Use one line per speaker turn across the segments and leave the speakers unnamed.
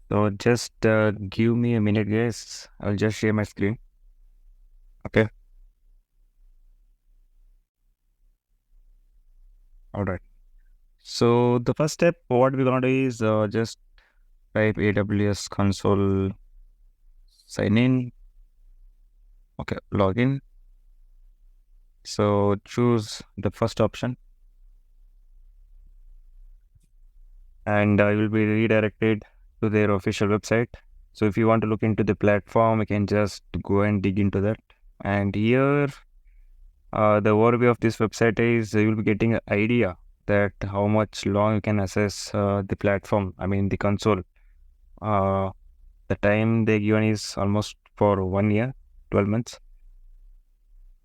So just give me a minute, guys. I'll just share my screen. Okay. All right. So the first step, what we're gonna do is just type AWS console, sign in. Okay, login. So choose the first option, and you will be redirected to their official website. So if you want to look into the platform, you can just go and dig into that. And here, the overview of this website is you will be getting an idea that how much long you can access the platform. I mean the console. Uh, the time they given is almost for 1 year, 12 months.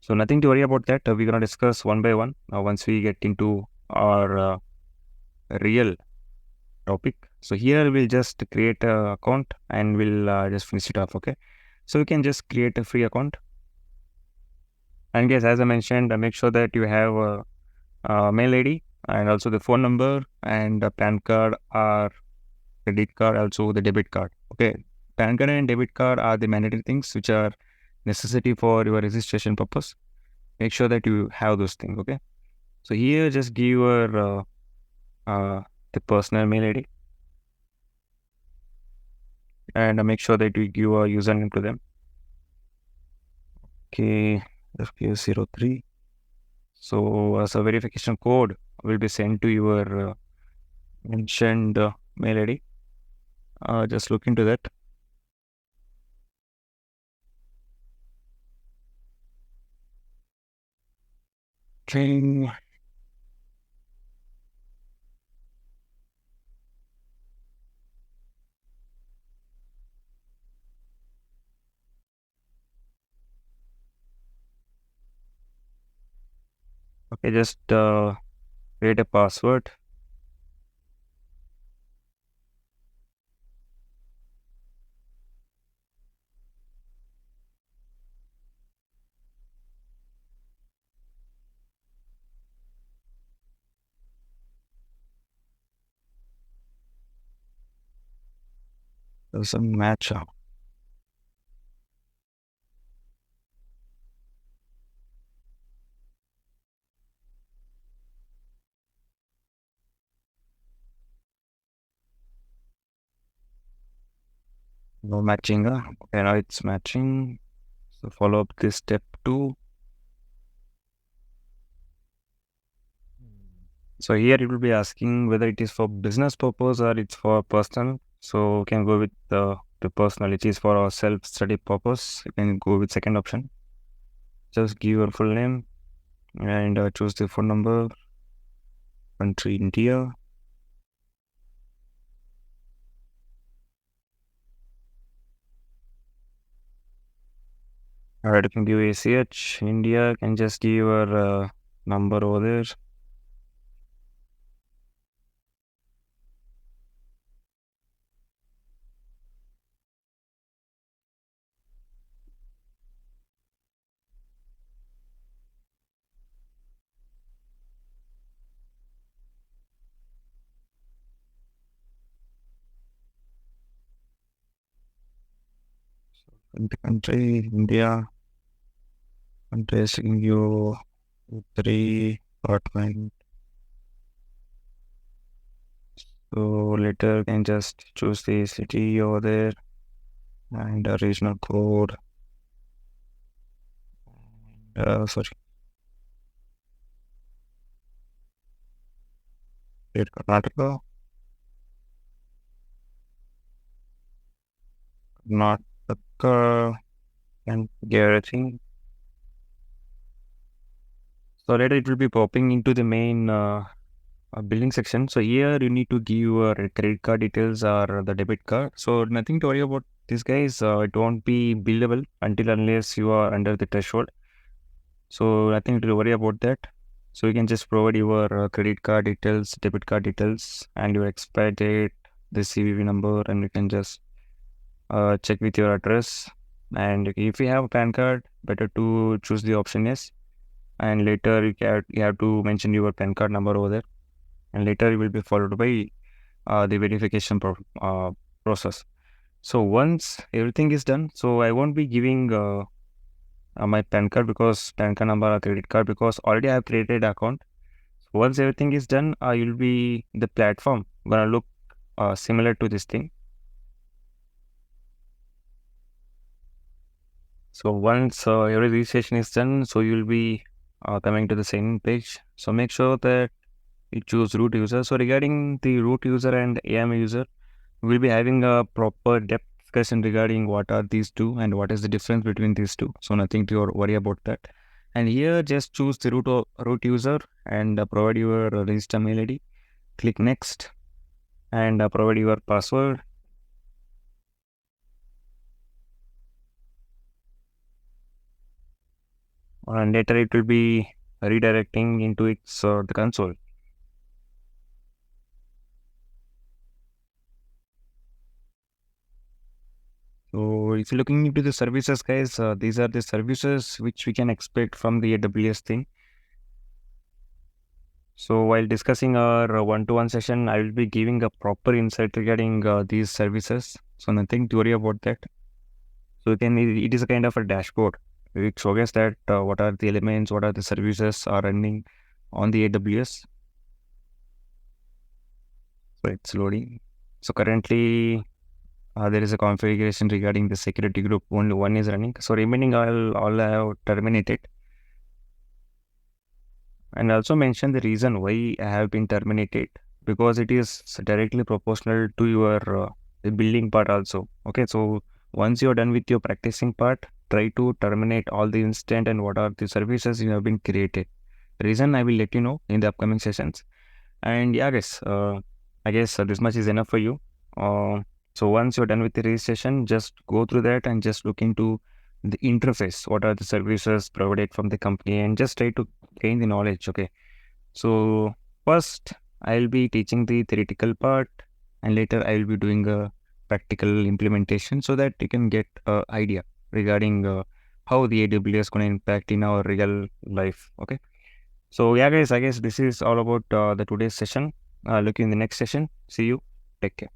So nothing to worry about that. We're gonna discuss one by one once we get into our real topic. So here we'll just create a account and we'll just finish it off. Okay. So you can just create a free account. And guys, as I mentioned, make sure that you have a mail ID and also the phone number and a PAN card or credit card, also the debit card. Okay. PAN card and debit card are the mandatory things which are necessity for your registration purpose. Make sure that you have those things. Okay. So here just give your the personal mail ID and make sure that you give a username to them. Okay, FQ03. So as a verification code will be sent to your mentioned mail ID. Just look into that. Okay. Okay, just create a password. Doesn't match up. No matching. Okay, now it's matching. So follow up this step 2. So here it will be asking whether it is for business purpose or it's for personal. So you can go with the personal, which is for our self-study purpose. You can go with second option. Just give your full name and choose the phone number, country India. Alright, you can give ACH. India, can just give your number over there. The country India. Country is giving you 3 apartment. So later you can just choose the city over there and a regional code. Sorry, state Karnataka. Karnataka and get everything. So later it will be popping into the main billing section. So here you need to give your credit card details or the debit card. So nothing to worry about this, guys. It won't be billable until unless you are under the threshold. So nothing to worry about that. So you can just provide your credit card details, debit card details, and your expire date, the CVV number, and you can just check with your address. And if you have a PAN card, better to choose the option yes. And later you have to mention your PAN card number over there. And later it will be followed by the verification process. So once everything is done, so I won't be giving my PAN card because PAN card number or credit card because already I have created account. Once everything is done, you'll be the platform gonna look similar to this thing. So once every registration is done, so you'll be coming to the same page. So make sure that you choose root user. So regarding the root user and AM user, we'll be having a proper depth discussion regarding what are these two and what is the difference between these two. So nothing to worry about that. And here just choose the root user and provide your register mail ID. Click next and provide your password. And later it will be redirecting into its the console. So if you're looking into the services, guys, these are the services which we can expect from the AWS thing. So while discussing our one-to-one session, I will be giving a proper insight regarding these services. So nothing to worry about that. So it is a kind of a dashboard which shows that what are the elements, what are the services are running on the AWS. So it's loading. So currently there is a configuration regarding the security group. Only one is running. So remaining all I have terminated. And also mention the reason why I have been terminated because it is directly proportional to your the building part also. Okay, so once you're done with your practicing part, try to terminate all the instant and what are the services you have been created. Reason I will let you know in the upcoming sessions. And yeah, guys, I guess this much is enough for you. So once you're done with the registration, just go through that and just look into the interface. What are the services provided from the company and just try to gain the knowledge. Okay. So first I'll be teaching the theoretical part and later I will be doing a practical implementation so that you can get an idea regarding how the AWS going to impact in our real life. Okay. So yeah, guys, I guess this is all about the today's session. Look you in the next session. See you. Take care.